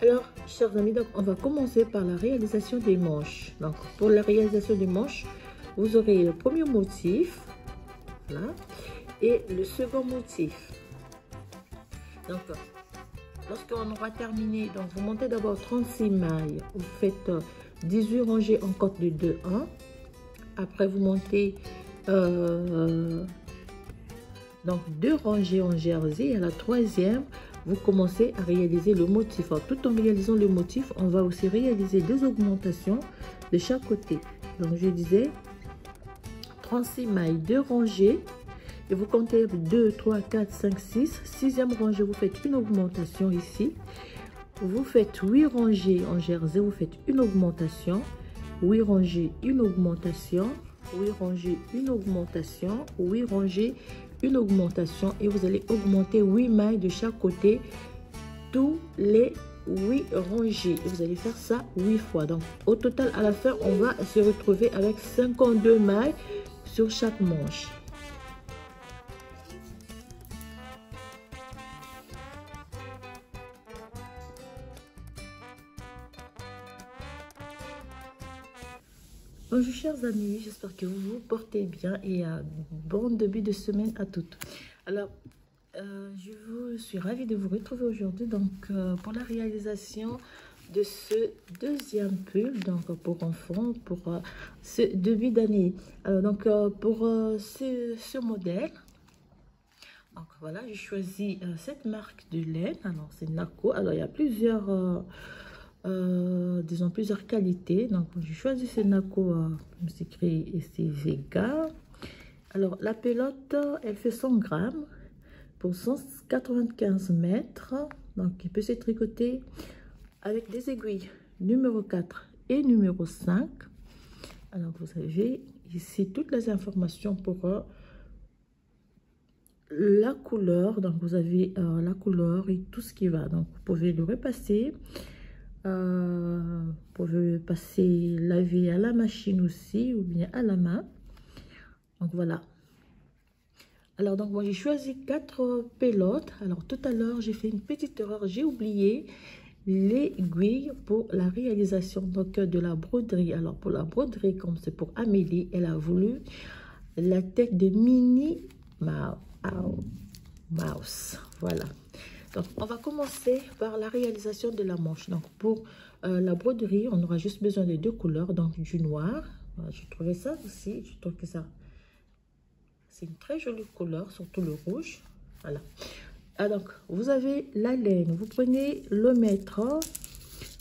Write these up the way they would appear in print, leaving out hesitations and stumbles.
Alors, chers amis, donc on va commencer par la réalisation des manches. Donc, pour la réalisation des manches, vous aurez le premier motif, là, et le second motif. Donc, lorsqu'on aura terminé, donc vous montez d'abord 36 mailles, vous faites 18 rangées en côte de 2-1. Après, vous montez donc 2 rangées en jersey. Et à la troisième, vous commencez à réaliser le motif. Alors, tout en réalisant le motif, on va aussi réaliser des augmentations de chaque côté. Donc, je disais 36 mailles, 2 rangées. Et vous comptez 2, 3, 4, 5, 6. Sixième rangée, vous faites une augmentation ici. Vous faites 8 rangées en jersey, vous faites une augmentation. 8 rangées, une augmentation. 8 rangées, une augmentation. 8 rangées, une augmentation. Et vous allez augmenter 8 mailles de chaque côté, tous les 8 rangées. Et vous allez faire ça 8 fois. Donc, au total, à la fin, on va se retrouver avec 52 mailles sur chaque manche. Bonjour chers amis, j'espère que vous vous portez bien et un bon début de semaine à toutes. Alors, je suis ravie de vous retrouver aujourd'hui donc pour la réalisation de ce deuxième pull donc pour enfants pour ce début d'année. Alors donc pour ce modèle, donc voilà, j'ai choisi cette marque de laine. Alors c'est Nako. Alors il y a plusieurs disons plusieurs qualités. Donc j'ai choisi ce Nako, c'est écrit ici Vega. Alors la pelote, elle fait 100 grammes pour 195 mètres. Donc il peut se tricoter avec des aiguilles numéro 4 et numéro 5. Alors vous avez ici toutes les informations pour la couleur. Donc vous avez la couleur et tout ce qui va. Donc vous pouvez le repasser. Vous pouvez passer laver à la machine aussi ou bien à la main. Donc voilà. Alors donc moi j'ai choisi 4 pelotes. Alors tout à l'heure j'ai fait une petite erreur, j'ai oublié l'aiguille pour la réalisation donc de la broderie. Alors pour la broderie, comme c'est pour Amélie, elle a voulu la tête de Minnie Mouse. Voilà. Donc, on va commencer par la réalisation de la manche. Donc, pour la broderie, on aura juste besoin de 2 couleurs, donc du noir. Voilà, je trouvais ça aussi, je trouve que ça, c'est une très jolie couleur, surtout le rouge. Voilà. Ah, donc, vous avez la laine, vous prenez le mètre,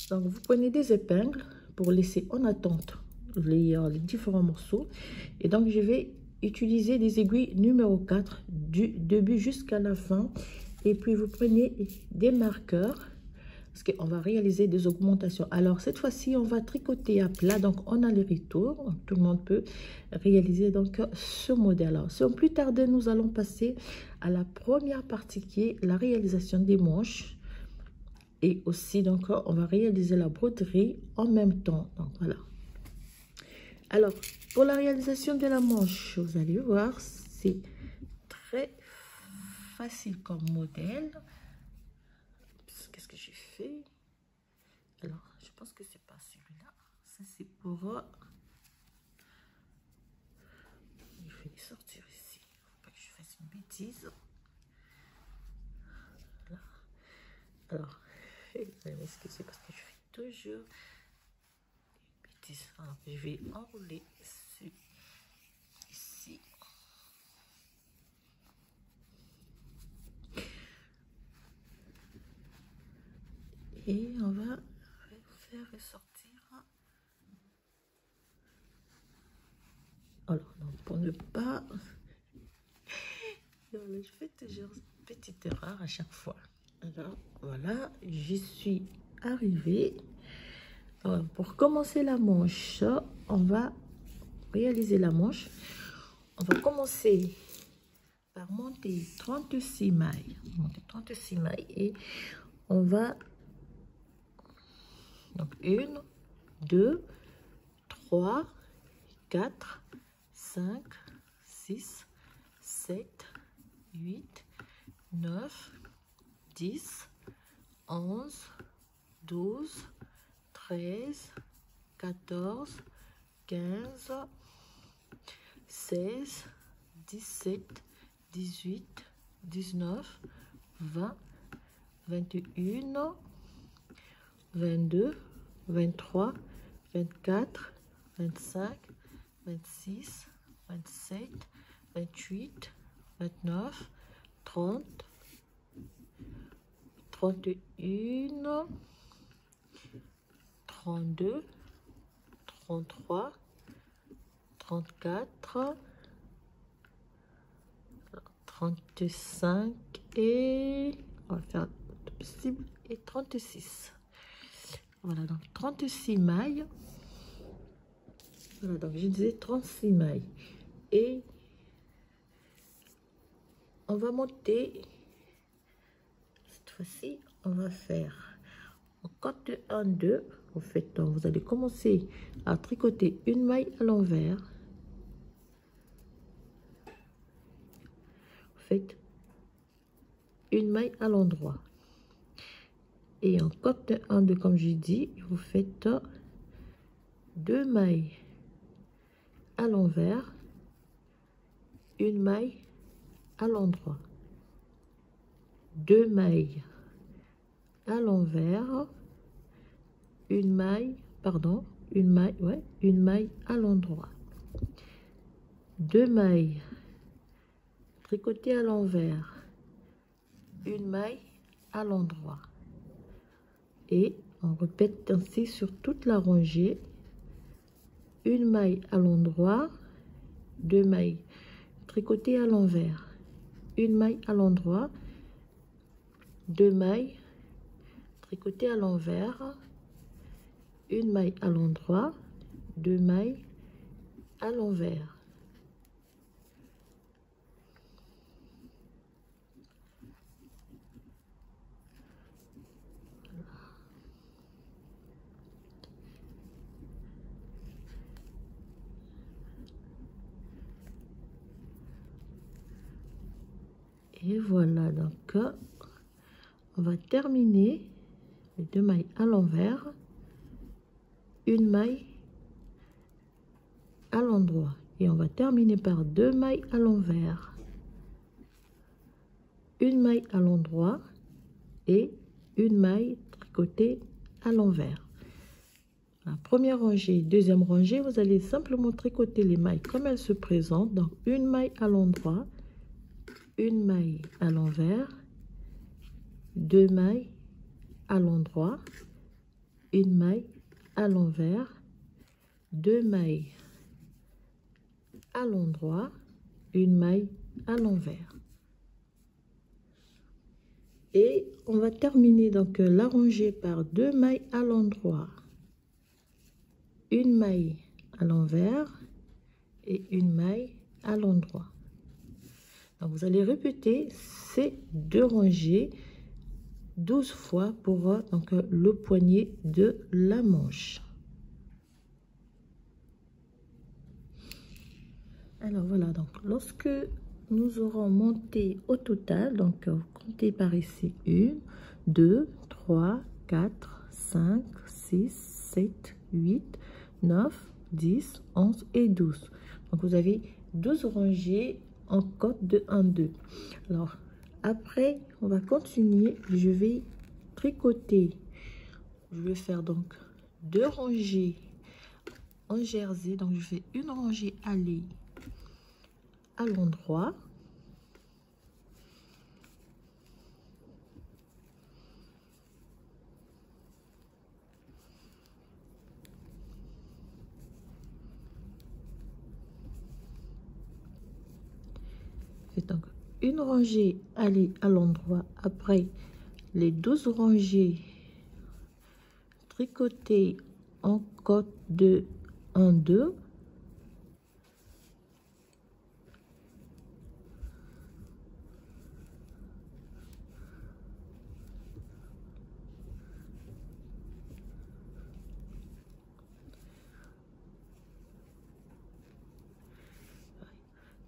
donc vous prenez des épingles pour laisser en attente les différents morceaux. Et donc, je vais utiliser des aiguilles numéro 4 du début jusqu'à la fin. Et puis, vous prenez des marqueurs parce qu'on va réaliser des augmentations. Alors, cette fois-ci, on va tricoter à plat. Donc, on a les retours. Tout le monde peut réaliser donc ce modèle. Alors, sans plus tarder, nous allons passer à la première partie qui est la réalisation des manches. Et aussi, donc, on va réaliser la broderie en même temps. Donc, voilà. Alors, pour la réalisation de la manche, vous allez voir, c'est très facile comme modèle. Qu'est-ce que j'ai fait? Alors, je pense que c'est pas celui-là. Ça, c'est pour... Je vais les sortir ici. Il ne faut pas que je fasse une bêtise. Voilà. Alors, je vais m'excuser parce que je fais toujours des bêtises. Alors, je vais enrouler ici. Et on va faire ressortir. Alors, donc, pour ne pas... je fais toujours une petite erreur à chaque fois. Alors, voilà, j'y suis arrivée. Alors, pour commencer la manche, on va réaliser la manche. On va commencer par monter 36 mailles. Monter 36 mailles et on va... Donc, 1, 2, 3, 4, 5, 6, 7, 8, 9, 10, 11, 12, 13, 14, 15, 16, 17, 18, 19, 20, 21, 22, 23, 24, 25, 26, 27, 28, 29, 30, 31, 32, 33, 34, 35 et on va faire le possible et 36. Voilà, donc 36 mailles. Voilà, donc je disais 36 mailles. Et on va monter. Cette fois-ci, on va faire en compte de 1, 2. En fait, donc, vous allez commencer à tricoter une maille à l'envers. Vous faites une maille à l'endroit. Et en compte de 1, 2, comme j'ai dit, vous faites 2 mailles à l'envers, une maille à l'endroit, 2 mailles à l'envers, une maille à l'endroit, 2 mailles tricotées à l'envers, une maille à l'endroit, et on répète ainsi sur toute la rangée. Une maille à l'endroit, 2 mailles tricotées à l'envers, une maille à l'endroit, 2 mailles tricotées à l'envers, une maille à l'endroit, 2 mailles à l'envers. Et voilà, donc on va terminer les 2 mailles à l'envers, une maille à l'endroit, et on va terminer par 2 mailles à l'envers, une maille à l'endroit et une maille tricotée à l'envers. La première rangée, deuxième rangée, vous allez simplement tricoter les mailles comme elles se présentent. Donc une maille à l'endroit, une maille à l'envers, 2 mailles à l'endroit, une maille à l'envers, 2 mailles à l'endroit, une maille à l'envers. Et on va terminer donc la rangée par 2 mailles à l'endroit, une maille à l'envers et une maille à l'endroit. Donc vous allez répéter ces 2 rangées 12 fois pour donc le poignet de la manche. Alors voilà, donc lorsque nous aurons monté au total, donc vous comptez par ici 1, 2, 3, 4, 5, 6, 7, 8, 9, 10, 11 et 12. Donc vous avez 12 rangées en côte de 1, 2. Alors après, on va continuer. Je vais tricoter. Je vais faire donc 2 rangées en jersey. Donc je fais une rangée allée à l'endroit, c'est donc une rangée allée à l'endroit après les 12 rangées tricotées en côte de 1, 2.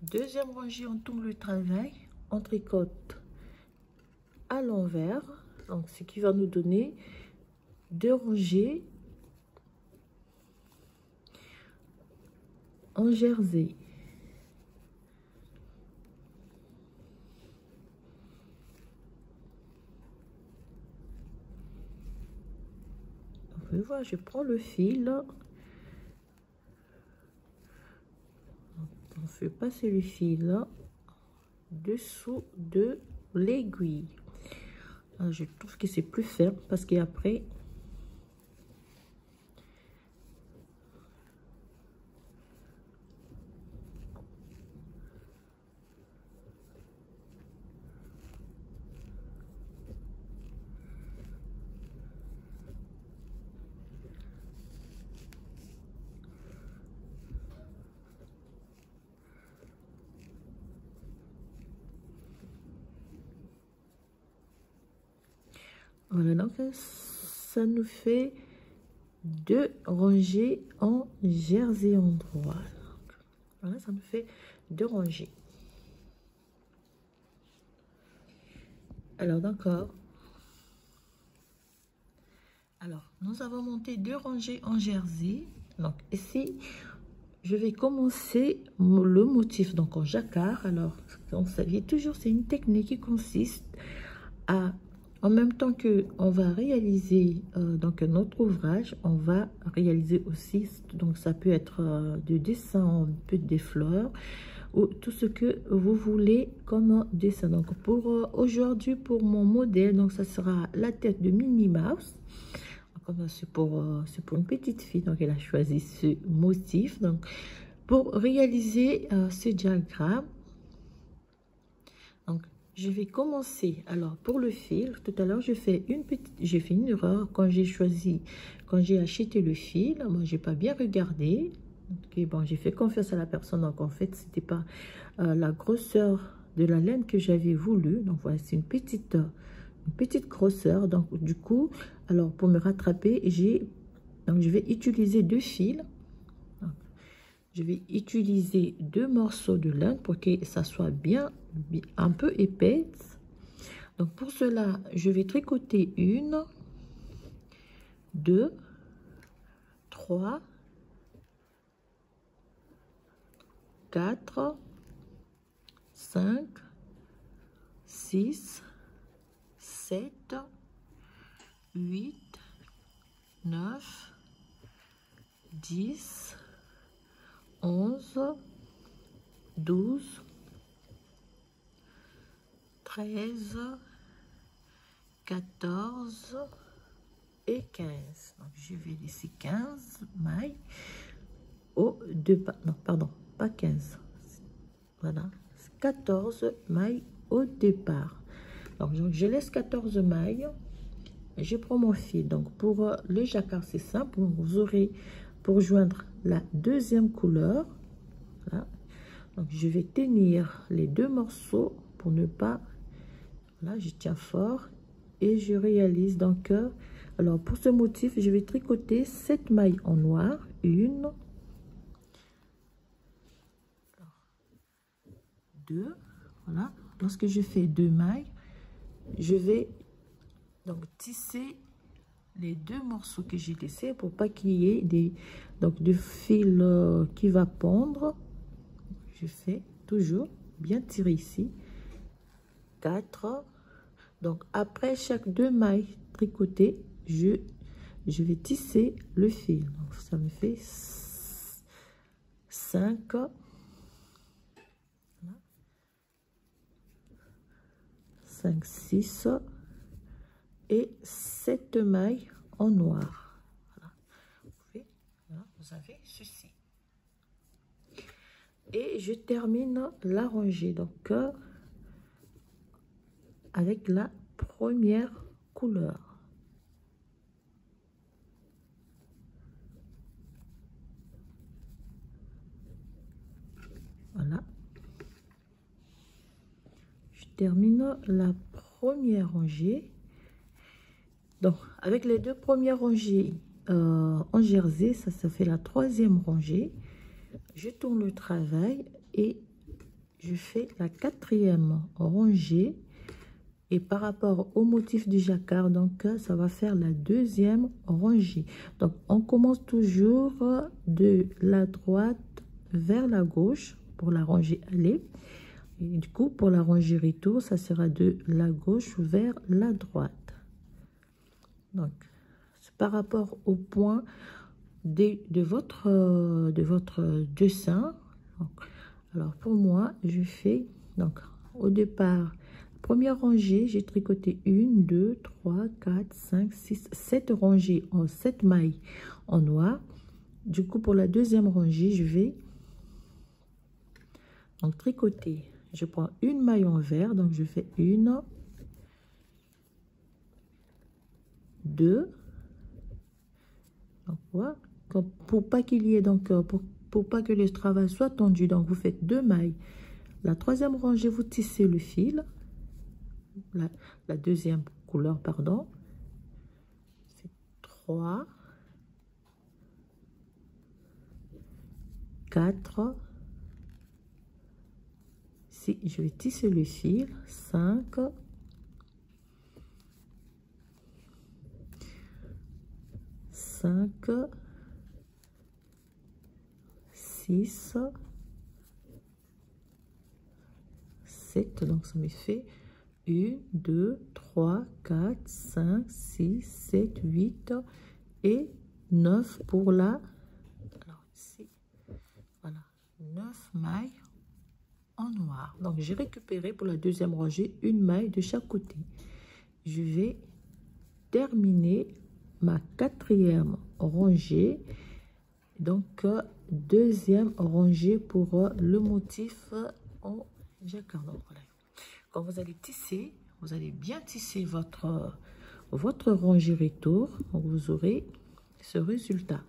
Deuxième rangée, on tourne le travail, on tricote à l'envers, donc ce qui va nous donner 2 rangées en jersey. Vous voyez, je prends le fil, on fait passer le fil dessous de l'aiguille. Je trouve que c'est plus ferme parce qu'après voilà, donc ça nous fait 2 rangées en jersey endroit. Voilà, ça nous fait 2 rangées. Alors d'accord. Alors nous avons monté 2 rangées en jersey. Donc ici je vais commencer le motif donc en jacquard. Alors on savait toujours, c'est une technique qui consiste à, en même temps que on va réaliser donc notre ouvrage, on va réaliser aussi, donc ça peut être de dessin, un peu des fleurs ou tout ce que vous voulez comme dessin. Donc pour aujourd'hui, pour mon modèle, donc ça sera la tête de Minnie Mouse. C'est pour une petite fille, donc elle a choisi ce motif. Donc pour réaliser ce diagramme, donc je vais commencer. Alors pour le fil, tout à l'heure j'ai fait une erreur quand j'ai acheté le fil. Moi j'ai pas bien regardé. Okay, bon, j'ai fait confiance à la personne, donc en fait c'était pas la grosseur de la laine que j'avais voulu. Donc voilà, c'est une petite grosseur. Donc du coup, alors pour me rattraper, je vais utiliser 2 fils. Donc, je vais utiliser 2 morceaux de laine pour que ça soit bien un peu épaisse. Donc pour cela, je vais tricoter 1, 2, 3, 4, 5, 6, 7, 8, 9, 10, 11, 12, 13, 14 et 15. Donc je vais laisser 15 mailles au départ. Non, pardon, pas 15. Voilà, 14 mailles au départ. Donc je laisse 14 mailles. Je prends mon fil. Donc pour le jacquard, c'est simple. Vous aurez pour joindre la deuxième couleur. Voilà. Donc je vais tenir les 2 morceaux pour ne pas. Là, je tiens fort et je réalise. Donc alors pour ce motif, je vais tricoter 7 mailles en noir. 1, 2. Voilà. Lorsque je fais 2 mailles, je vais donc tisser les 2 morceaux que j'ai laissés pour pas qu'il y ait de fil qui va pendre. Je fais toujours bien tirer ici. 4. Donc après chaque 2 mailles tricotées, je vais tisser le fil. Donc ça me fait 5, 5, 6 et 7 mailles en noir. Voilà. Vous avez ceci. Et je termine la rangée donc avec la première couleur. Voilà. Je termine la première rangée. Donc avec les 2 premières rangées en jersey, ça fait la 3e rangée. Je tourne le travail et je fais la 4e rangée Et par rapport au motif du jacquard, donc ça va faire la deuxième rangée. Donc on commence toujours de la droite vers la gauche pour la rangée aller. Et du coup, pour la rangée retour, ça sera de la gauche vers la droite. Donc, c'est par rapport au point de votre dessin. Donc, alors, pour moi, je fais, donc, au départ, première rangée, j'ai tricoté 1, 2, 3, 4, 5, 6, 7 rangées en 7 mailles en noir. Du coup, pour la deuxième rangée, je vais donc tricoter. Je prends une maille en vert, donc je fais 1, 2, donc voilà, pour pas qu'il y ait donc pour pas que le travail soit tendu, donc vous faites 2 mailles. La troisième rangée, vous tissez le fil, la deuxième couleur, pardon, c'est 3, 4, si je vais tisser le fil, 5, 5, 6, 7, donc ça me fait 1, 2, 3, 4, 5, 6, 7, 8 et 9 pour la, alors ici, voilà, 9 mailles en noir. Donc j'ai récupéré pour la deuxième rangée une maille de chaque côté. Je vais terminer ma quatrième rangée, donc deuxième rangée pour le motif en jacquard. Donc voilà, quand vous allez tisser, vous allez bien tisser votre rangée retour, donc vous aurez ce résultat.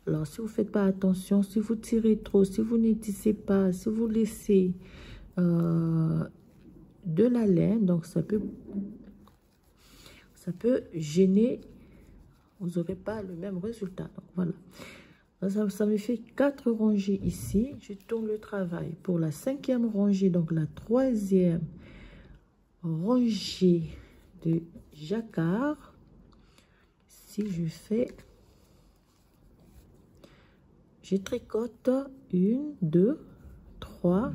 Alors si vous faites pas attention, si vous tirez trop, si vous ne tissez pas, si vous laissez de la laine, donc ça peut gêner, vous n'aurez pas le même résultat. Donc voilà, ça me fait 4 rangées ici. Je tourne le travail pour la cinquième rangée, donc la troisième rangée de jacquard. Si je fais, je tricote 1, 2, 3,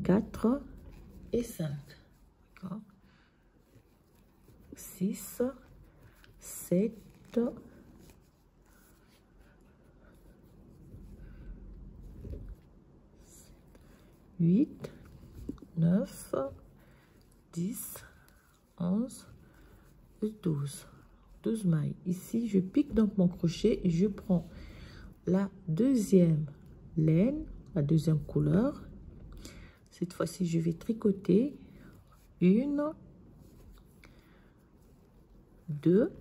4 et 5. 6, 7, 8, 9, 10, 11 et 12. 12 mailles. Ici, je pique donc mon crochet et je prends la deuxième laine, la deuxième couleur. Cette fois-ci, je vais tricoter 1, 2,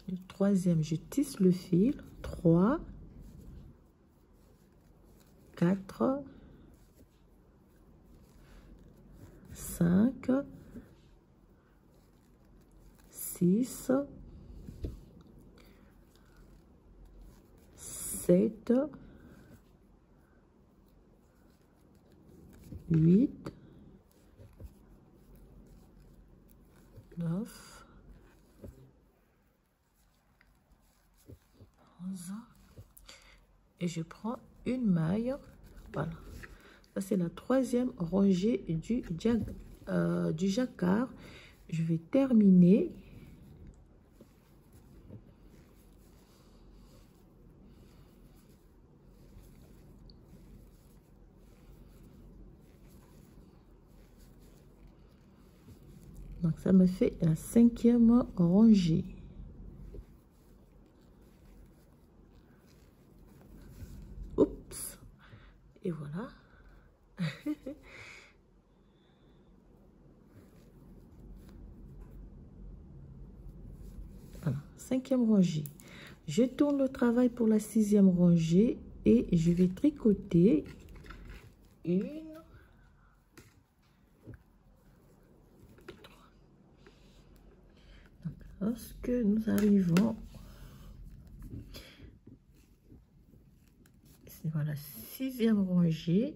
le troisième, je tisse le fil, 3, 4, 5, 6, 7, 8, 9, 11 et je prends une maille. Voilà, ça c'est la troisième rangée du jacquard. Je vais terminer donc ça me fait la cinquième rangée. Oups, et voilà. Voilà, cinquième rangée. Je tourne le travail pour la sixième rangée et je vais tricoter 1, 2, 3. Lorsque nous arrivons, voilà, sixième rangée,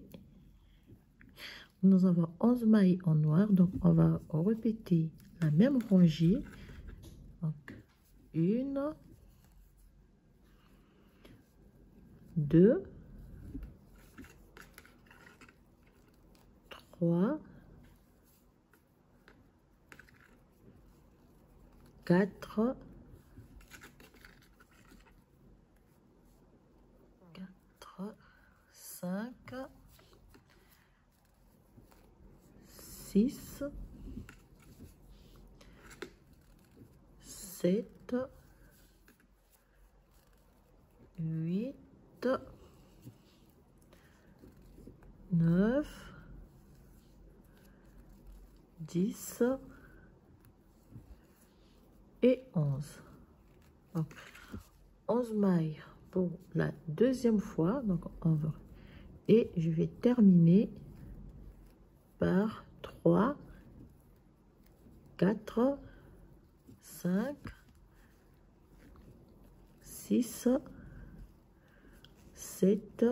nous avons 11 mailles en noir, donc on va répéter la même rangée. Donc 1, 2, 3, 4, 5, 6, 7, 8, 9, 10 et 11. Donc, 11 mailles pour la deuxième fois. Donc, on va. Et je vais terminer par 3, 4, 5, 6, 7,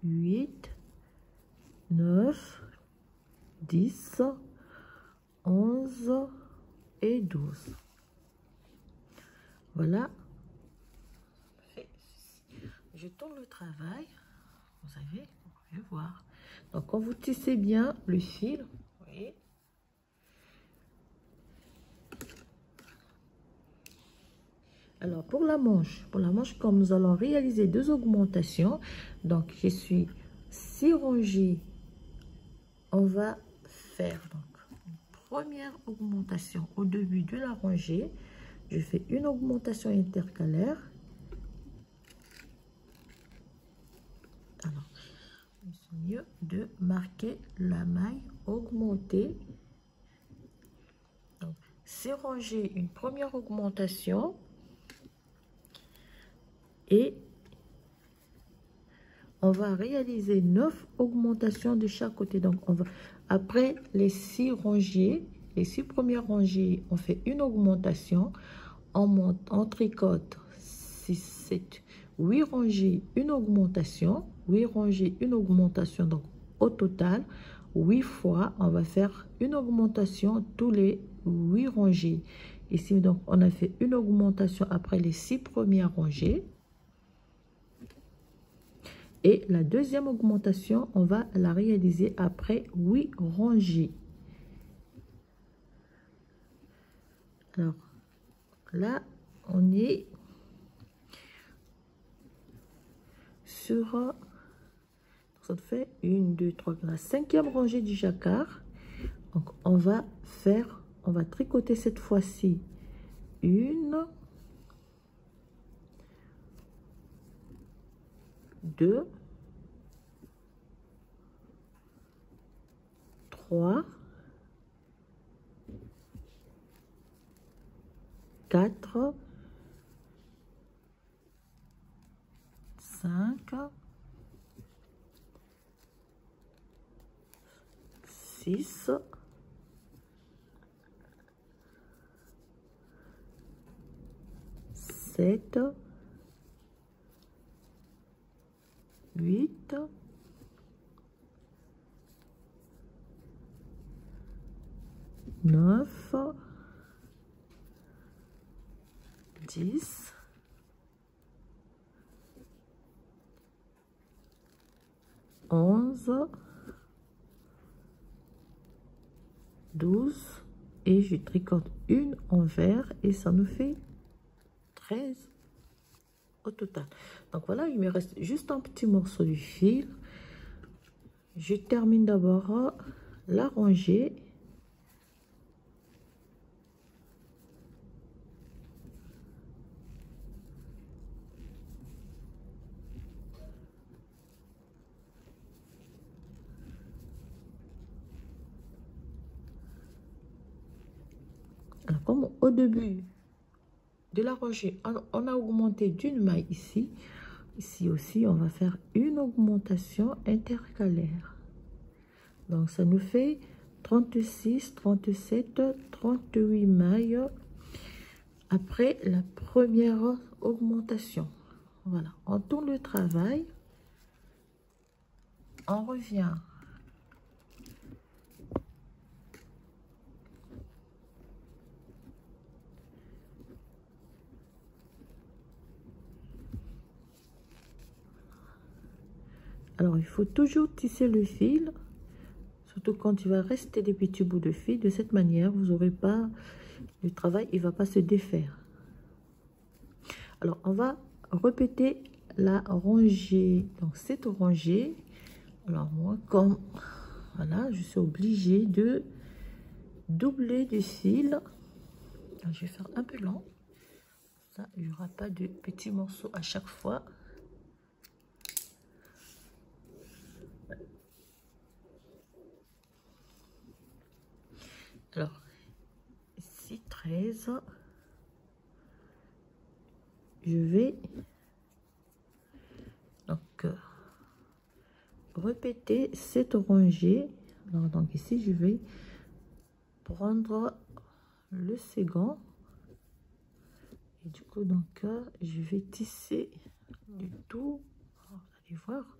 8, 9, 10, 11 et 12. Voilà. Je tourne le travail. Vous savez, vous pouvez voir. Donc, quand vous tissez bien le fil, vous voyez. Alors, pour la manche, comme nous allons réaliser 2 augmentations, donc je suis 6 rangées. On va faire donc une première augmentation au début de la rangée. Je fais une augmentation intercalaire. Alors, c'est mieux de marquer la maille augmentée. Donc, 6 rangées, une première augmentation. Et on va réaliser 9 augmentations de chaque côté. Donc, on va, après les 6 rangées, les 6 premières rangées, on fait une augmentation. On monte, on tricote 6, 7, 8 rangées, une augmentation. 8 rangées, une augmentation. Donc, au total, 8 fois, on va faire une augmentation tous les 8 rangées. Ici, donc, on a fait une augmentation après les 6 premières rangées. Et la deuxième augmentation, on va la réaliser après 8 rangées. Alors, là, on est sur, ça fait 1, 2, 3, la 5e rangée du jacquard. Donc, on va tricoter cette fois-ci 1, 2, 3, 4, 5, 6, 7, 8, 9, 10, 11, 12 et je tricote une envers et ça nous fait 13 au total. Donc voilà, il me reste juste un petit morceau du fil. Je termine d'abord la rangée. Alors, comme au début de la rangée, on a augmenté d'une maille ici. Ici aussi, on va faire une augmentation intercalaire. Donc, ça nous fait 36, 37, 38 mailles après la première augmentation. Voilà, on tourne le travail. On revient Alors, il faut toujours tisser le fil, surtout quand il va rester des petits bouts de fil. De cette manière, vous n'aurez pas, le travail, il ne va pas se défaire. Alors, on va répéter la rangée. Donc, cette rangée, alors moi, comme, voilà, je suis obligée de doubler du fil. Alors, je vais faire un peu lent. Ça, il n'y aura pas de petits morceaux à chaque fois. Alors, ici, 13. Je vais donc répéter cette rangée. Alors, donc ici, je vais prendre le second. Et du coup, donc, je vais tisser du tout. Alors, vous allez voir,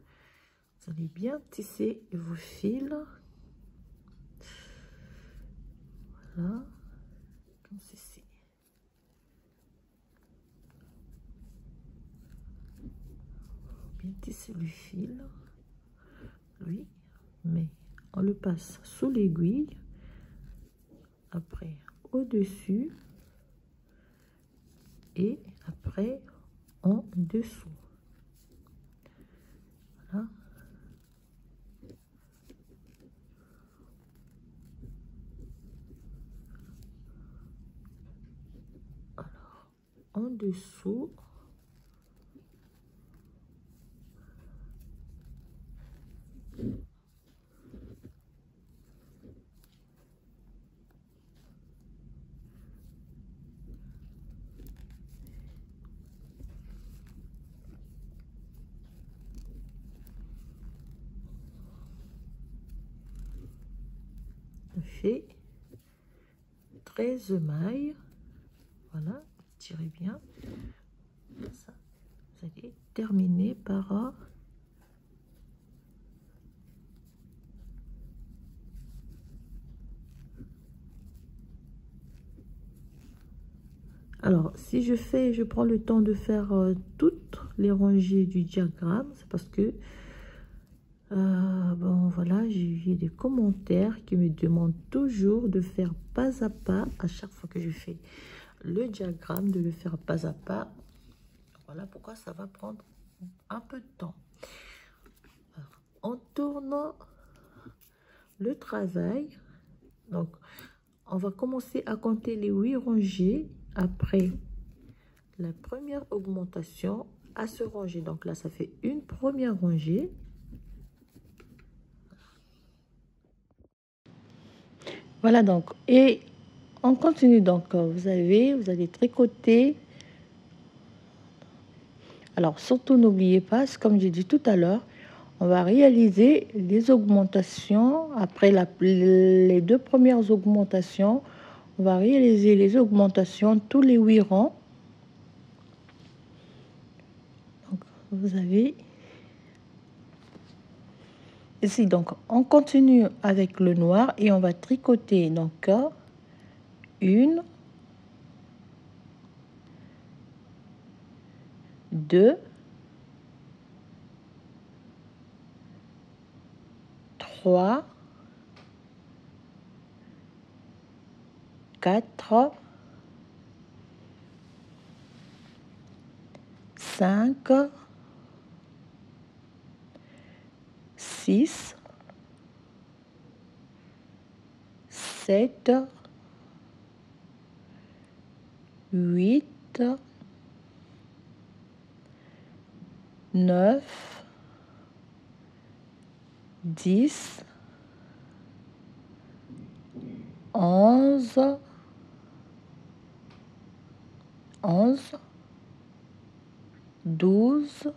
vous allez bien tisser vos fils. Voilà, comme ceci. Bien tisser le fil, oui, mais on le passe sous l'aiguille, après au-dessus et après en dessous. Voilà. Alors, en dessous. On fait 13 mailles. Voilà, tirez bien. Ça, vous allez terminer par alors, si je prends le temps de faire toutes les rangées du diagramme, c'est parce que, bon, voilà, j'ai des commentaires qui me demandent toujours de faire pas à chaque fois que je fais le diagramme, de le faire pas à pas. Voilà pourquoi ça va prendre un peu de temps. Alors, on tourne le travail. Donc, on va commencer à compter les 8 rangées après la première augmentation à se ranger. Donc là, ça fait une première rangée. Voilà donc, et on continue. Donc, vous allez tricoter. Alors, surtout, n'oubliez pas, comme j'ai dit tout à l'heure, on va réaliser les augmentations. Après les 2 premières augmentations, on va réaliser les augmentations tous les 8 rangs. Donc, vous avez ici, donc, on continue avec le noir et on va tricoter donc 1, 2, 3, 4, 5, 6, 7, 8, 9, 10, 11, 12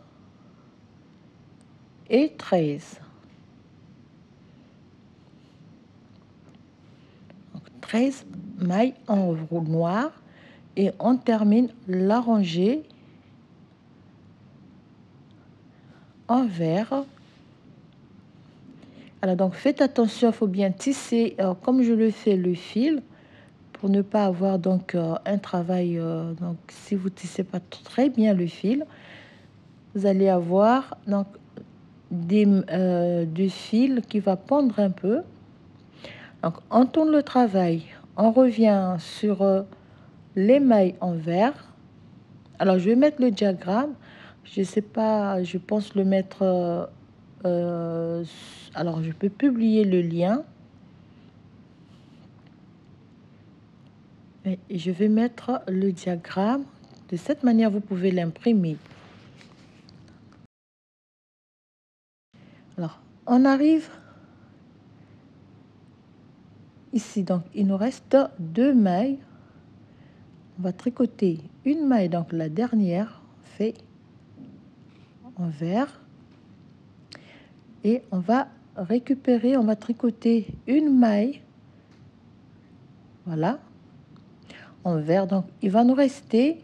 et 13. Donc, 13 mailles en noir et on termine la rangée en vert. Alors donc faites attention, il faut bien tisser comme je le fais le fil pour ne pas avoir donc un travail. Donc si vous tissez pas très bien le fil, vous allez avoir donc du fil qui va pendre un peu. Donc, on tourne le travail, on revient sur les mailles en vert. Alors, je vais mettre le diagramme. Je sais pas, je pense le mettre. Alors, je peux publier le lien. Et je vais mettre le diagramme. De cette manière, vous pouvez l'imprimer. Alors, on arrive ici. Donc, il nous reste 2 mailles. On va tricoter une maille, donc la dernière fait en vert. Et on va récupérer, on va tricoter une maille. Voilà. En vert. Donc, il va nous rester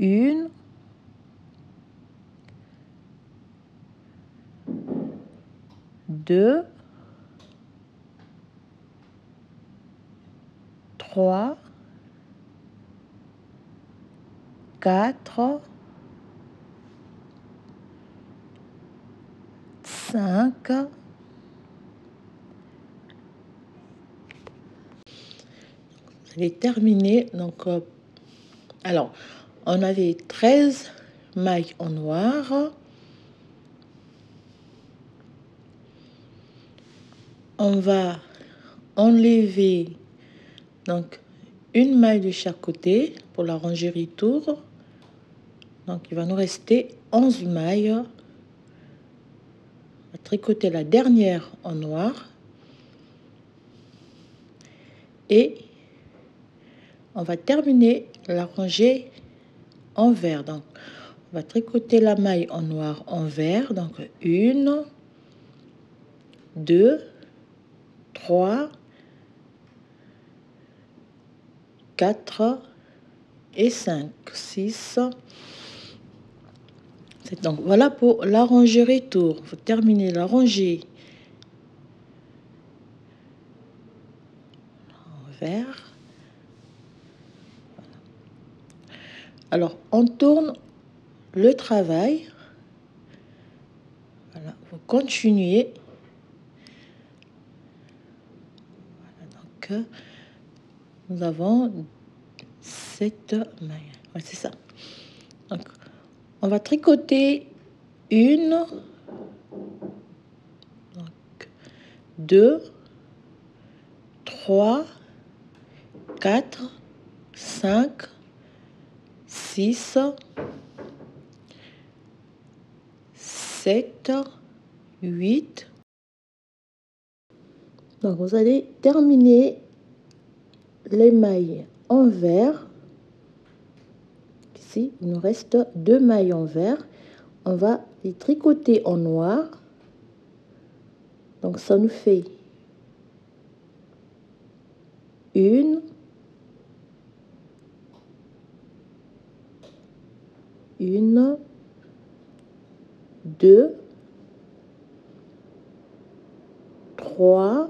1, 2, 3, 4, 5. Vous allez terminer. Donc, alors, on avait 13 mailles en noir. On va enlever donc une maille de chaque côté pour la ranger retour. Donc, il va nous rester 11 mailles. On va tricoter la dernière en noir. Et on va terminer la rangée en vert. Donc, on va tricoter la maille en noir en vert. Donc, 1, 2, 3, 4 et 5, 6. Donc, voilà pour la rangée retour. Il faut terminer la rangée en vert. Alors, on tourne le travail. Voilà, vous continuez. Voilà, donc, nous avons cette maille. Ouais, c'est ça. Donc, on va tricoter 1, donc 2, 3, 4, 5, 6, 7, 8. Donc, vous allez terminer les mailles en vert. Ici, il nous reste 2 mailles en vert. On va les tricoter en noir. Donc, ça nous fait 1, 2, 3,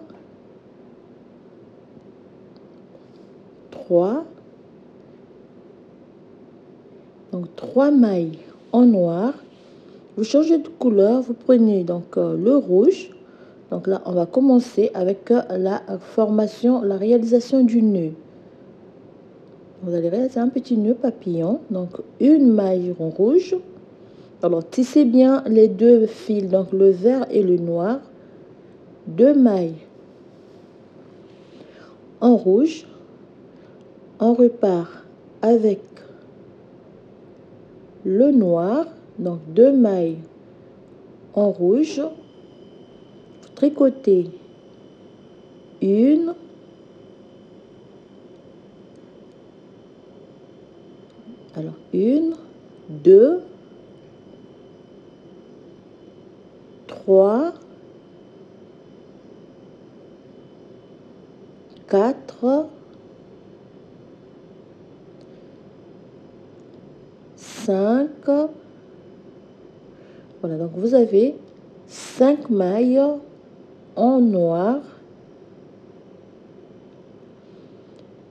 3. Donc, 3 mailles en noir. Vous changez de couleur, vous prenez donc le rouge. Donc là, on va commencer avec la formation, la réalisation du nœud. Vous allez réaliser un petit nœud papillon. Donc, une maille en rouge. Alors, tissez bien les 2 fils, donc le vert et le noir. 2 mailles en rouge. On repart avec le noir. Donc, 2 mailles en rouge. Vous tricotez 1, alors 1, 2, 3, 4, 5. Voilà, donc vous avez 5 mailles en noir.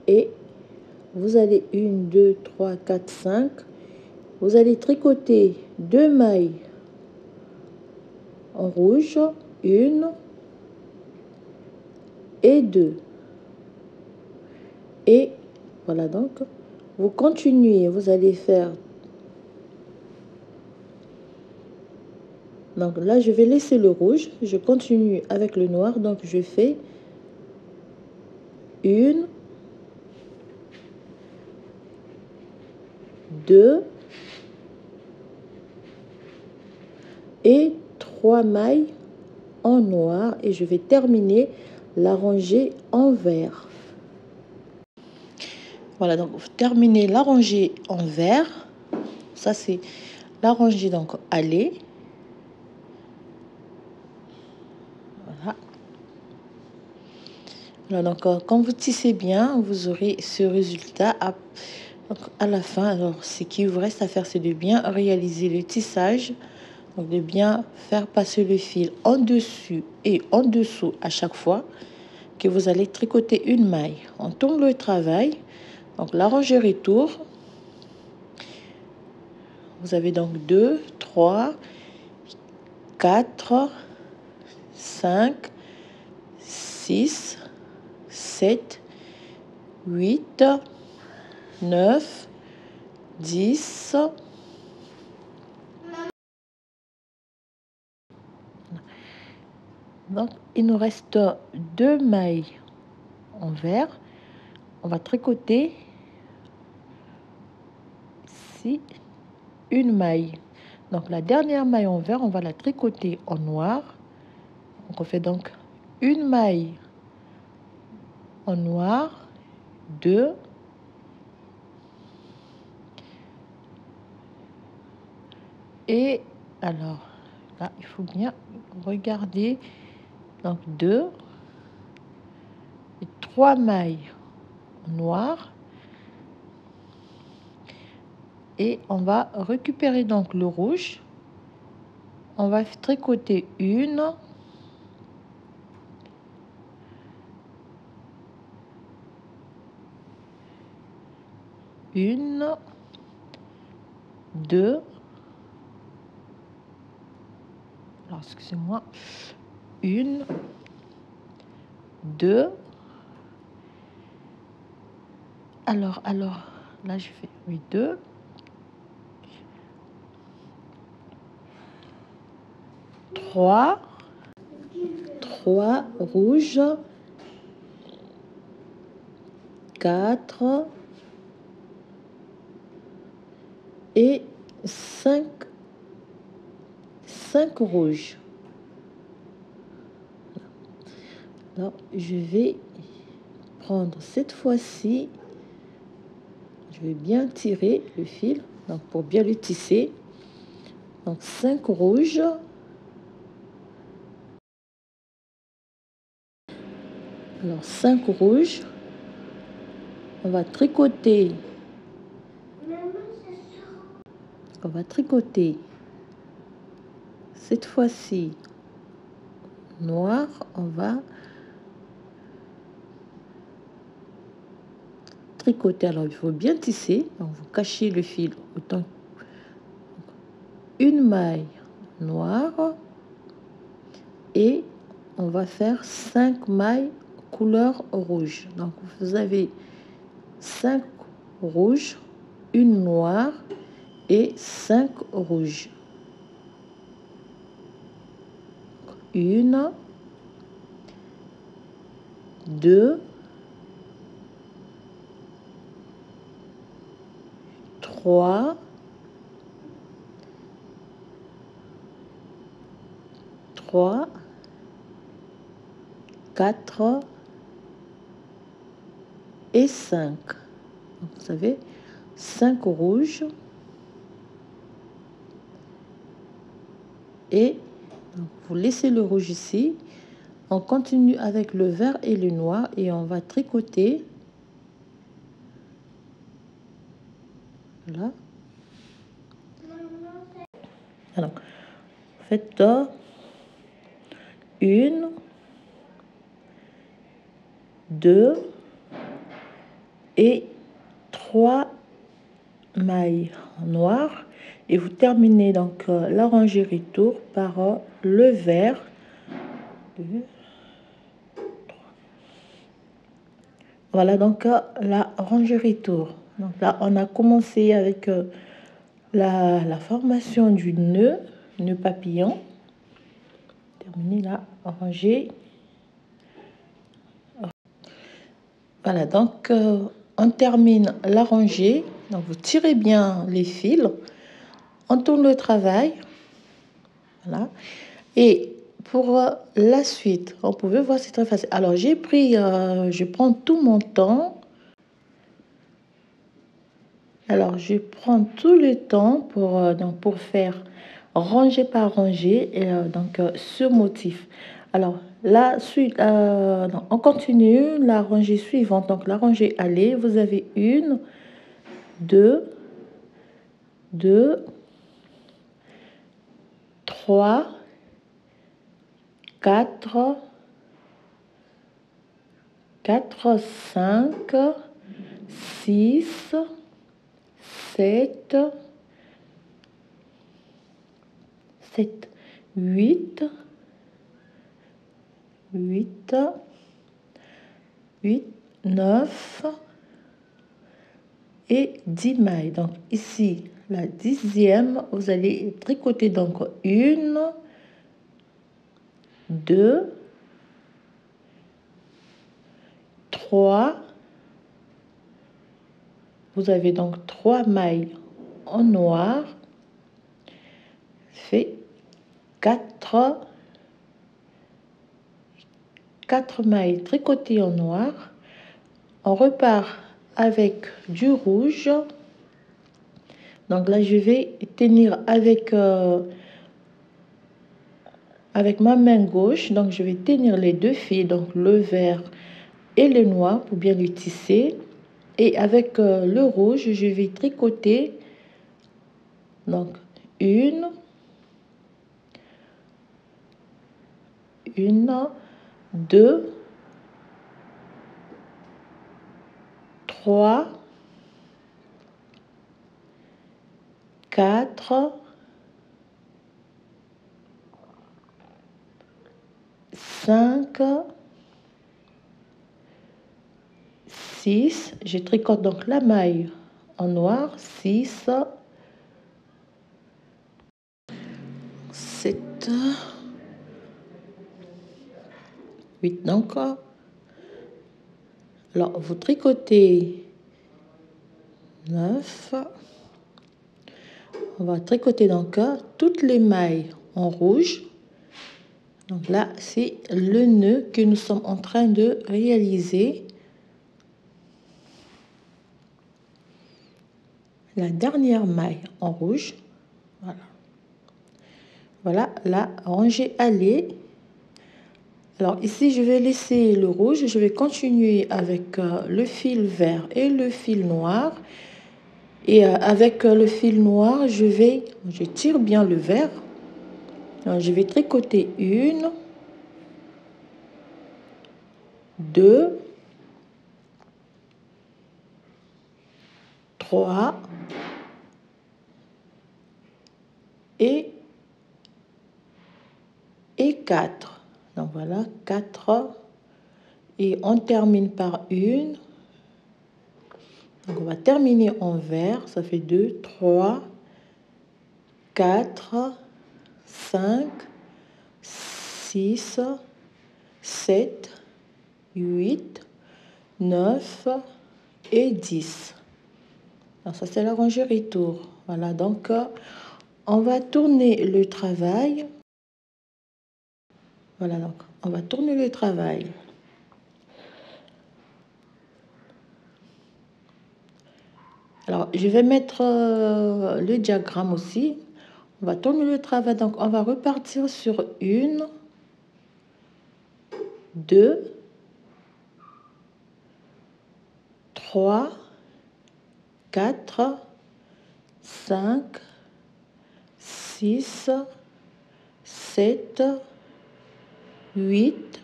Et vous allez 1, 2, 3, 4, 5. Vous allez tricoter 2 mailles en rouge, 1 et 2. Et voilà, donc vous continuez, vous allez faire. Donc là je vais laisser le rouge, je continue avec le noir, donc je fais 1, 2 et 3 mailles en noir, et je vais terminer la rangée en vert. Voilà, donc vous terminez la rangée en vert. Ça c'est la rangée donc aller. Voilà. Voilà, donc quand vous tissez bien, vous aurez ce résultat à la fin. Alors ce qui vous reste à faire, c'est de bien réaliser le tissage, donc de bien faire passer le fil en dessus et en dessous à chaque fois que vous allez tricoter une maille. On tourne le travail, donc la rangée retour. Vous avez donc 2, 3, 4, 5, 6, 7, 8, 9, 10. Donc, il nous reste 2 mailles en vert. On va tricoter ici une maille. Donc, la dernière maille en vert, on va la tricoter en noir. Donc, on fait donc une maille en noir, 2, et alors là, il faut bien regarder. Donc 2 et 3 mailles noires, et on va récupérer donc le rouge. On va tricoter une, deux, alors excusez-moi, 1, 2, alors là je fais 2, 3 rouges, 4 et 5 rouges. Alors je vais prendre cette fois-ci, je vais bien tirer le fil donc pour bien le tisser. Donc 5 rouges, alors 5 rouges, on va tricoter, cette fois-ci noir. On va tricoter, alors il faut bien tisser, donc vous cachez le fil autant, une maille noire, et on va faire 5 mailles couleur rouge. Donc vous avez 5 rouges, une noire et 5 rouges. 1, 2, 3, 4 et 5. Donc, vous avez 5 rouges, et donc, vous laissez le rouge ici. On continue avec le vert et le noir, et on va tricoter. Voilà. Alors, faites 1, 2 et 3 mailles noires, Et vous terminez donc la rangée retour par le vert. Voilà donc la rangée retour. Donc là, on a commencé avec la formation du nœud papillon. Terminer la rangée. Voilà, donc on termine la rangée. Donc vous tirez bien les fils, on tourne le travail. Voilà. Et pour la suite, vous pouvez voir, c'est très facile. Alors j'ai pris, je prends tout mon temps. Alors je prends tout le temps donc pour faire rangée par rangée et donc ce motif. Alors la suite, on continue la rangée suivante. Donc la rangée allée, vous avez 1, 2, 3, 4, 5, 6, 7, 8, 9 et 10 mailles. Donc ici, la 10e, vous allez tricoter donc 1, 2, 3. Vous avez donc 3 mailles en noir. Fait 4 mailles tricotées en noir. On repart avec du rouge. Donc là, je vais tenir avec ma main gauche. Donc je vais tenir les deux fils, donc le vert et le noir, pour bien les tisser. Et avec le rouge, je vais tricoter donc 1, 2, 3, 4, 5, 6. Je tricote donc la maille en noir. 6, 7, 8. Donc, alors vous tricotez 9. On va tricoter donc toutes les mailles en rouge. Donc là, c'est le nœud que nous sommes en train de réaliser. La dernière maille en rouge. Voilà. Voilà la rangée allée. Alors ici, je vais laisser le rouge. Je vais continuer avec le fil vert et le fil noir. Et avec le fil noir, je tire bien le vert. Alors, je vais tricoter 1, 2, 3 et 4. Donc voilà, 4. Et on termine par 1. Donc on va terminer en vert. Ça fait 2, 3, 4, 5, 6, 7, 8, 9 et 10. Alors ça, c'est la rangée retour. Voilà, donc on va tourner le travail. Voilà, donc on va tourner le travail. Alors, je vais mettre le diagramme aussi. On va tourner le travail, donc on va repartir sur 1, 2, 3, 4, 5, 6, 7, 8,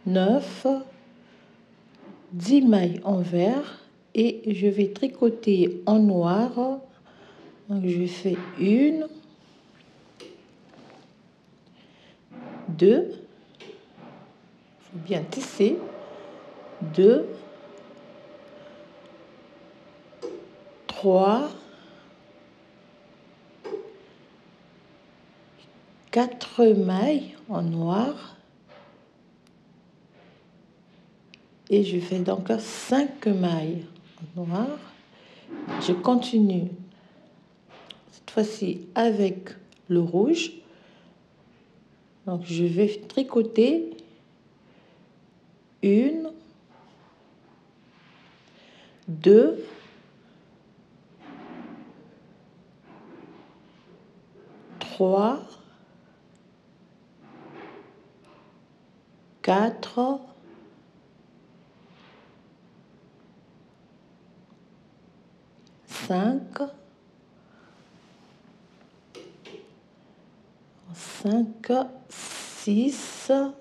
9, 10 mailles en vert et je vais tricoter en noir Donc, je fais 1, 2, il faut bien tisser, 2, 3, 4 mailles en noir et je fais donc 5 mailles en noir. Je continue cette fois-ci avec le rouge. Donc je vais tricoter 1, 2, 3, 4, 5, 6, 1,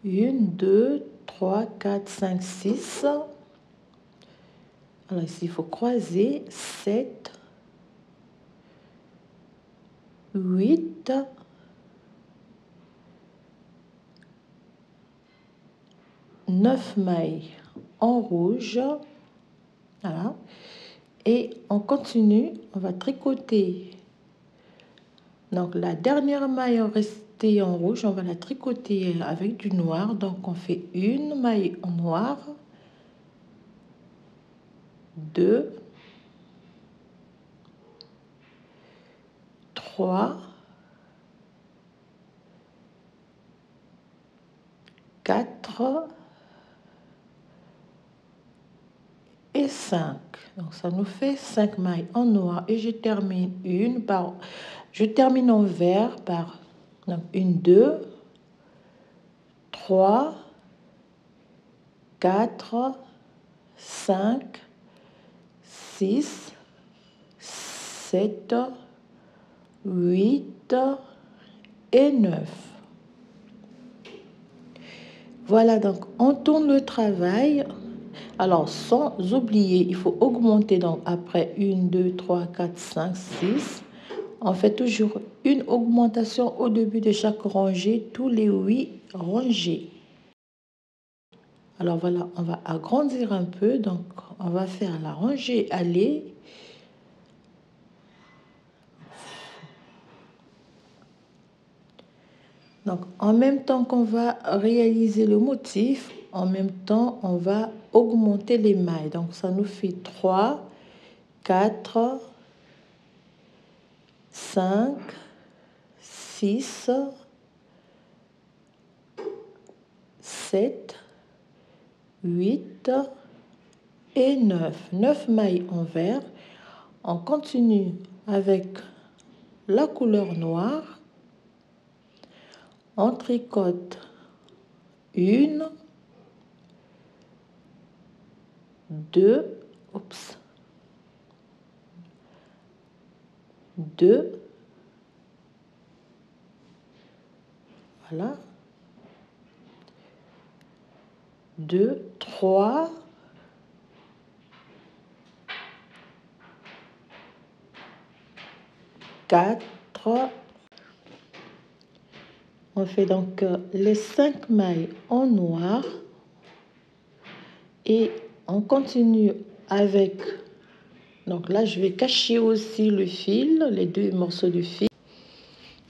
2, 3, 4, 5, 6. Alors ici, il faut croiser 7, 8, 9 mailles en rouge. Voilà. Et on continue, on va tricoter. Donc la dernière maille restée en rouge, on va la tricoter avec du noir. Donc on fait une maille en noir, 2, 3, 4 et 5. Donc ça nous fait 5 mailles en noir et je termine en vert par donc 1, 2, 3, 4, 5, 6, 7, 8 et 9. Voilà, donc on tourne le travail. Alors, sans oublier, il faut augmenter, donc après 1, 2, 3, 4, 5, 6. On fait toujours une augmentation au début de chaque rangée, tous les 8 rangées. Alors voilà, on va agrandir un peu, donc on va faire la rangée aller. Donc, en même temps qu'on va réaliser le motif, en même temps, on va augmenter les mailles. Donc, ça nous fait 3, 4, 5, 6, 7, 8 et 9. 9 mailles en vert. On continue avec la couleur noire. On tricote 1, 2, 2, voilà, 2, 3, 4. On fait donc les 5 mailles en noir et on continue avec, donc là je vais cacher aussi le fil, les 2 morceaux de fil.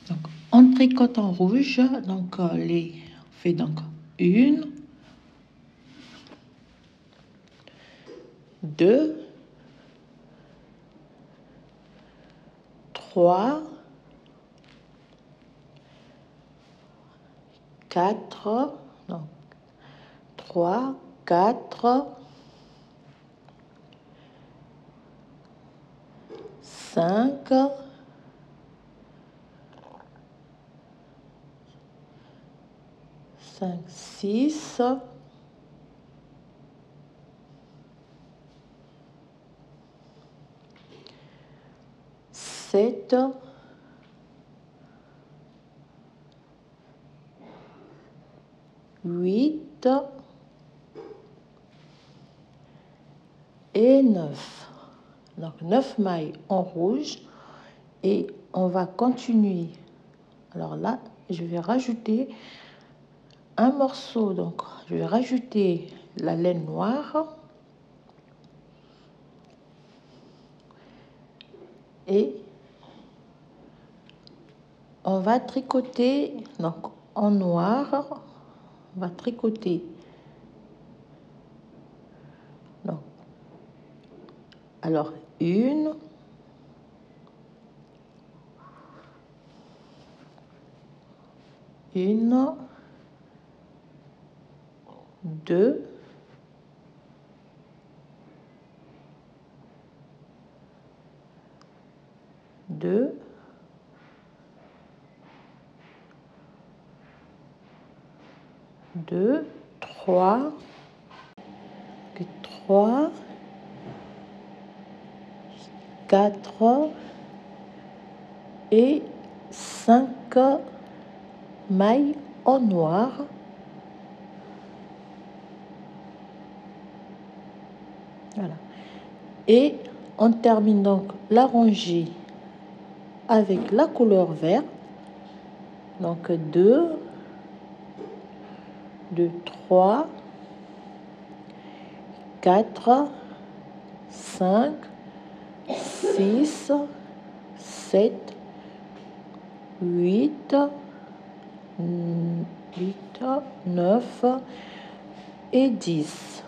Donc on tricote en rouge, donc on fait donc 1, 2, 3, 4, donc 3, 4, 5, 6, 7, 8 et 9. Donc 9 mailles en rouge et on va continuer. Alors là, je vais rajouter un morceau, donc je vais rajouter la laine noire et on va tricoter donc en noir, on va tricoter donc alors une, deux, trois, quatre et 5 mailles en noir. Voilà. Et on termine donc la rangée avec la couleur verte. Donc 2, 3, 4, 5, 6, 7, 8, 9 et 10.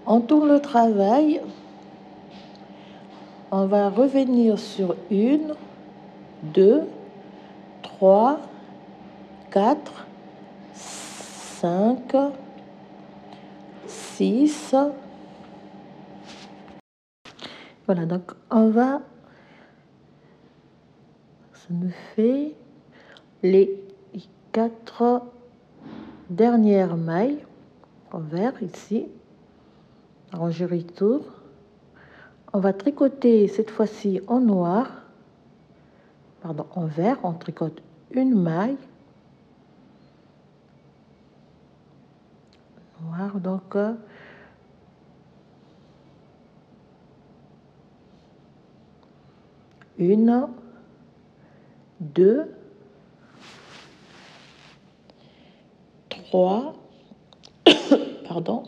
On tourne le travail. On va revenir sur 1, 2, 3, 4, 5, 6. Voilà, donc on va, ça nous fait les 4 dernières mailles en vert ici. Alors je retourne. On va tricoter cette fois-ci en noir, pardon, en vert. On tricote une maille noire, donc une, deux, trois, pardon,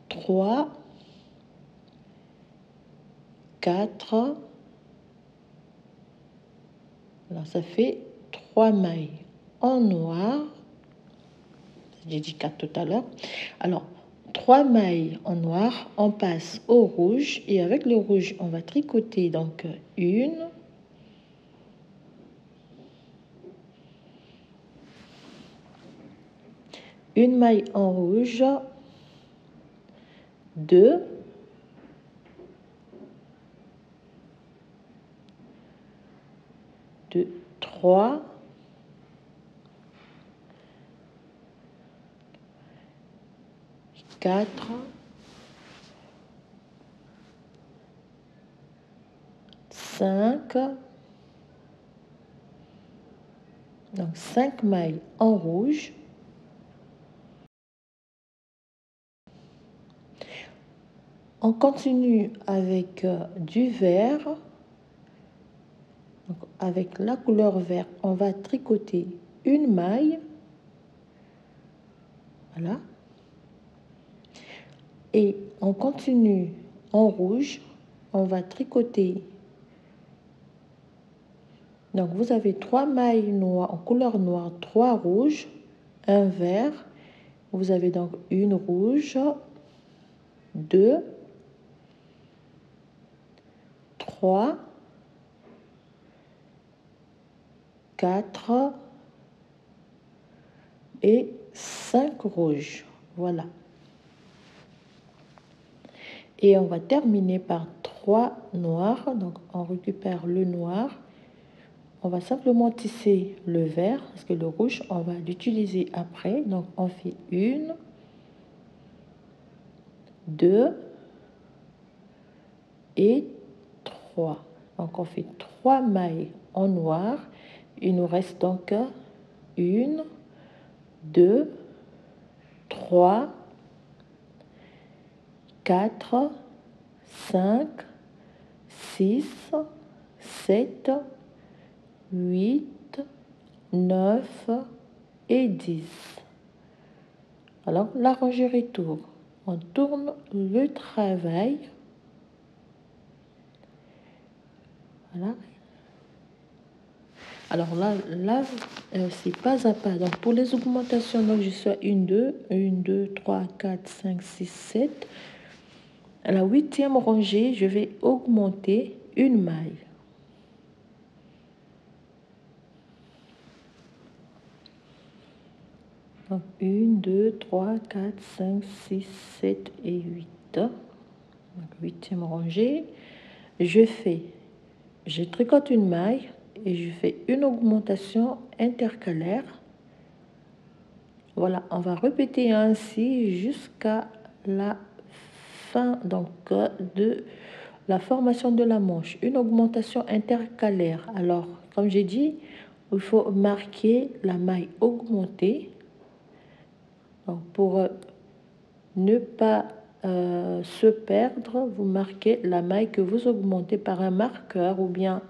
3, 4, alors ça fait 3 mailles en noir. J'ai dit 4 tout à l'heure. Alors 3 mailles en noir, on passe au rouge et avec le rouge on va tricoter donc une maille en rouge, 2, 3, 4, 5, donc 5 mailles en rouge. On continue avec du vert. Donc, avec la couleur vert, on va tricoter une maille. Voilà. Et on continue en rouge. On va tricoter. Donc, vous avez 3 mailles noires en couleur noire, 3 rouges, un vert. Vous avez donc une rouge, 2, 3, 4 et 5 rouges. Voilà. Et on va terminer par 3 noirs. Donc, on récupère le noir. On va simplement tisser le vert parce que le rouge, on va l'utiliser après. Donc, on fait 1, 2 et 3. Donc, on fait 3 mailles en noir. Il nous reste donc 1, 2, 3, 4, 5, 6, 7, 8, 9 et 10. Alors, la rangée retour. On tourne le travail. Voilà. Alors là c'est pas à pas. Donc, pour les augmentations, donc je suis à 1, 2, 3, 4, 5, 6, 7. À la 8e rangée, je vais augmenter une maille. Donc, 1, 2, 3, 4, 5, 6, 7 et 8. Donc, 8e rangée, je tricote une maille et je fais une augmentation intercalaire. Voilà, on va répéter ainsi jusqu'à la fin donc de la formation de la manche. Une augmentation intercalaire. Alors, comme j'ai dit, il faut marquer la maille augmentée. Donc, pour ne pas se perdre, vous marquez la maille que vous augmentez par un marqueur ou bien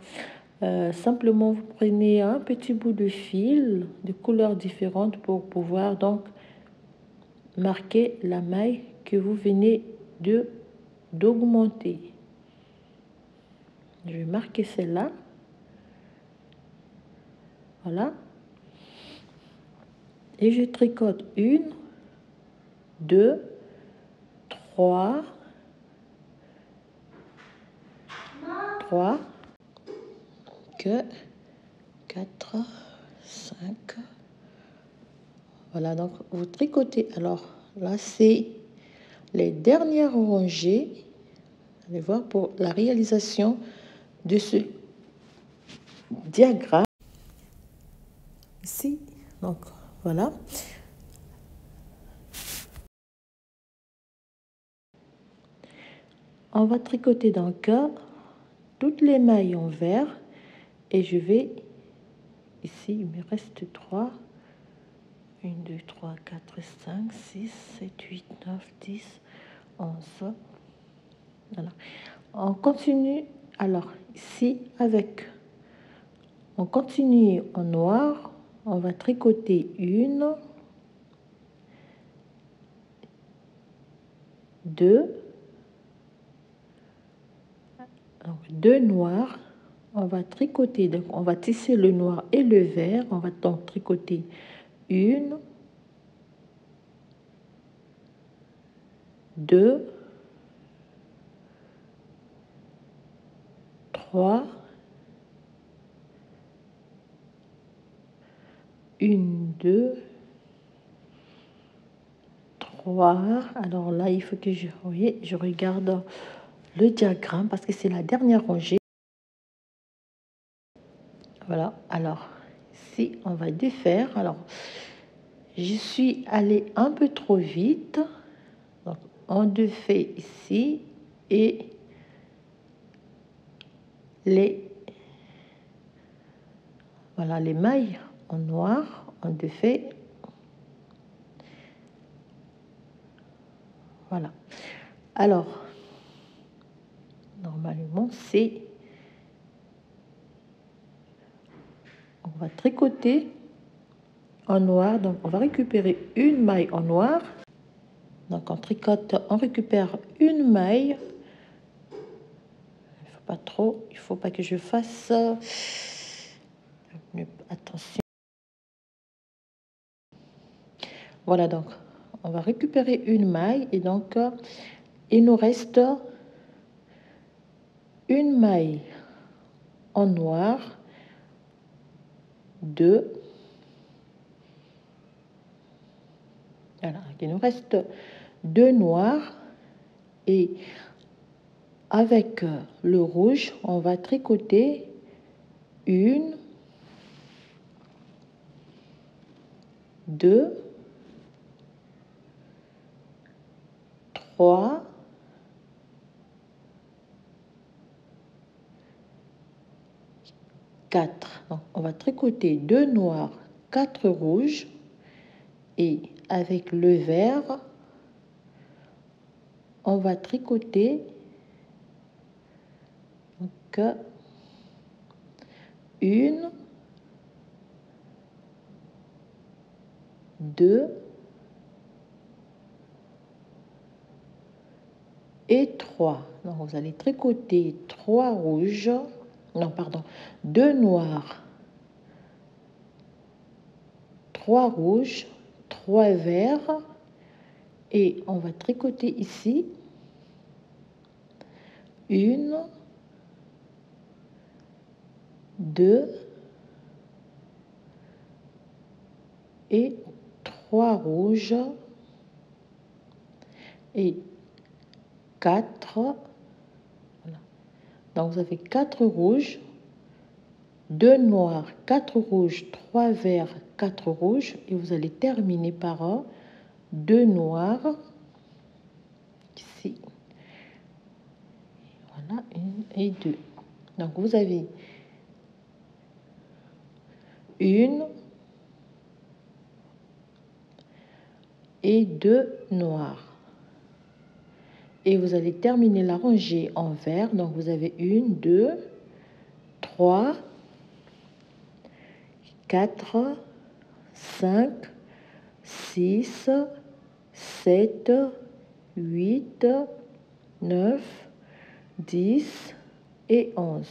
simplement vous prenez un petit bout de fil de couleurs différentes pour pouvoir donc marquer la maille que vous venez d'augmenter. Je vais marquer celle-là. Voilà. Et je tricote 1, 2, 3, 4, 5. Voilà, donc vous tricotez. Alors là, c'est les dernières rangées. Allez voir pour la réalisation de ce diagramme. Ici, donc voilà. On va tricoter donc toutes les mailles en vert et je vais ici, il me reste 3. 1, 2, 3, 4, 5, 6, 7, 8, 9, 10, 11. Voilà. On continue. Alors, ici, on continue en noir. On va tricoter 1, 2, donc 2 noirs. On va tricoter, donc on va tisser le noir et le vert. On va donc tricoter 1, 2, 3, 1, 2, 3. Alors là, il faut que je regarde le diagramme parce que c'est la dernière rangée. Voilà, alors ici, on va défaire. Alors, je suis allée un peu trop vite. Donc, on défait ici et voilà, les mailles en noir, on défait. Voilà. Alors, normalement, on va tricoter en noir. Donc, on va récupérer une maille en noir. Donc, on tricote, on récupère une maille. Il faut pas trop, il faut pas que je fasse... Attention. Voilà, donc, on va récupérer une maille. Et donc, il nous reste une maille en noir, 2. Voilà, il nous reste 2 noirs et avec le rouge, on va tricoter 1, 2, 3, 4. Donc, on va tricoter 2 noirs, 4 rouges et avec le vert, on va tricoter Donc, 1, 2 et 3. Donc, vous allez tricoter 3 rouges, non, pardon, 2 noirs, 3 rouges, 3 verts, et on va tricoter ici 1, 2 et 3 rouges et 4. Voilà. Donc vous avez 4 rouges, 2 noirs, 4 rouges, 3 verts, 4 rouges, et vous allez terminer par 2 noirs ici. Voilà, 1 et 2. Donc vous avez 1 et 2 noirs. Et vous allez terminer la rangée en vert. Donc vous avez 1, 2, 3, 4, 5, 6, 7, 8, 9, 10 et 11.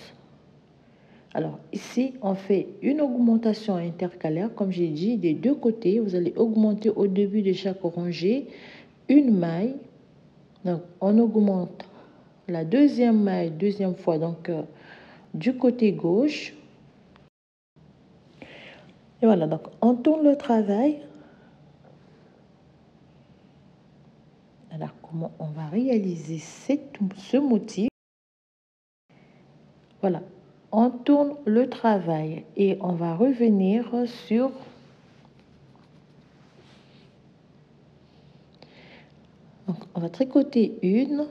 Alors ici, on fait une augmentation intercalaire, comme j'ai dit, des deux côtés. Vous allez augmenter au début de chaque rangée une maille. Donc on augmente la deuxième maille, deuxième fois, donc du côté gauche. Et voilà, donc on tourne le travail. Alors comment on va réaliser ce motif? Voilà, on tourne le travail et on va revenir sur donc, on va tricoter 1,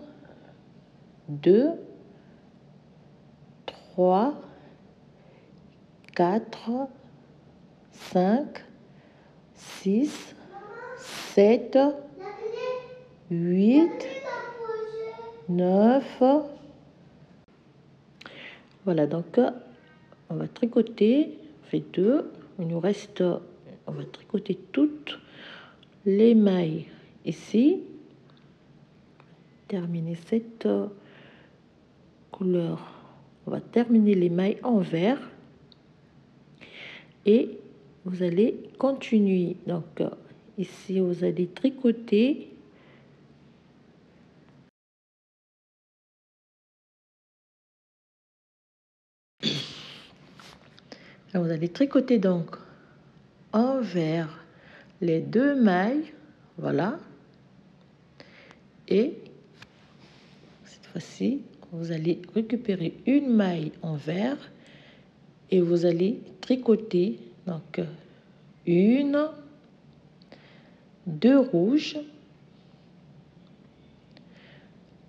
2, 3, 4, 5, 6, 7, 8, 9. Voilà, donc on va tricoter, on fait 2. Il nous reste, on va tricoter toutes les mailles ici. Terminer cette couleur. On va terminer les mailles en vert. Et vous allez continuer. Donc ici, vous allez tricoter. Alors, vous allez tricoter donc en vert les deux mailles. Voilà. Et cette fois-ci, vous allez récupérer une maille en vert et vous allez tricoter donc 1, 2 rouges.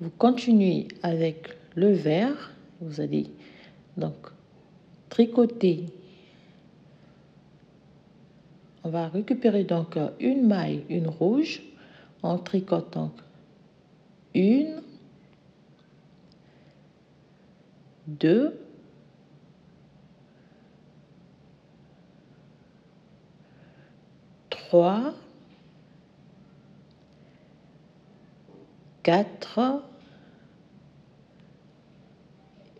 Vous continuez avec le vert. Vous allez donc tricoter. On va récupérer donc une maille, une rouge. On tricote donc 1, 2, 3, 4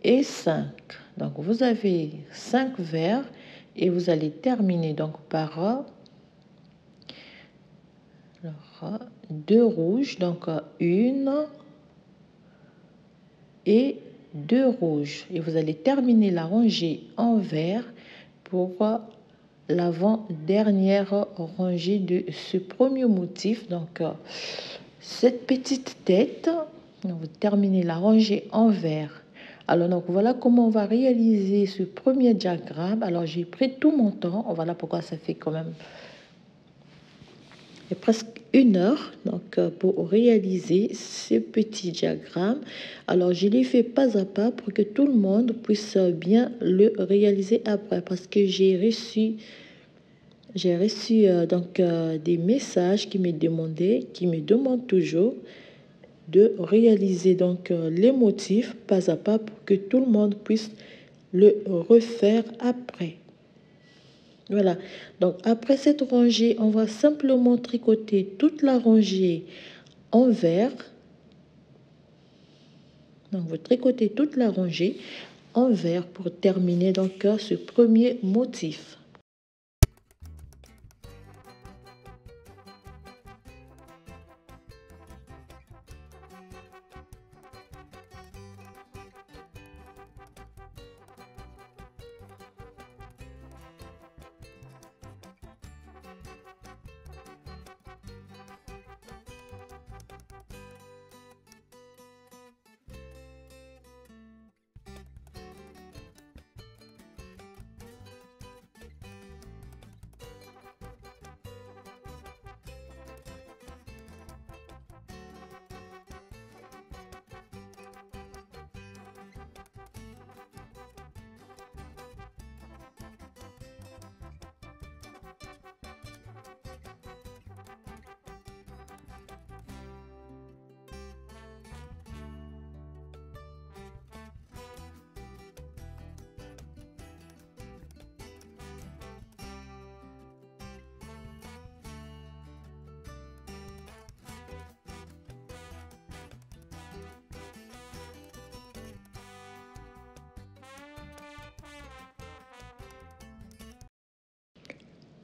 et 5. Donc vous avez 5 verts et vous allez terminer donc par 2 rouges, donc 1 et 2 rouges, et vous allez terminer la rangée en vert pour l'avant-dernière rangée de ce premier motif. Donc cette petite tête, vous terminez la rangée en vert. Alors donc voilà comment on va réaliser ce premier diagramme. Alors j'ai pris tout mon temps, voilà pourquoi ça fait quand même presque 1 heure donc pour réaliser ce petit diagramme. Alors je l'ai fait pas à pas pour que tout le monde puisse bien le réaliser après, parce que j'ai reçu donc des messages qui me demandent toujours de réaliser donc les motifs pas à pas pour que tout le monde puisse le refaire après. Voilà, donc après cette rangée, on va simplement tricoter toute la rangée envers. Donc vous tricotez toute la rangée envers pour terminer donc ce premier motif.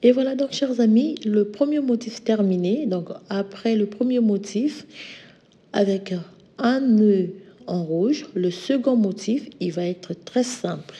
Et voilà donc, chers amis, le premier motif terminé. Donc après le premier motif, avec un nœud en rouge, le second motif, il va être très simple.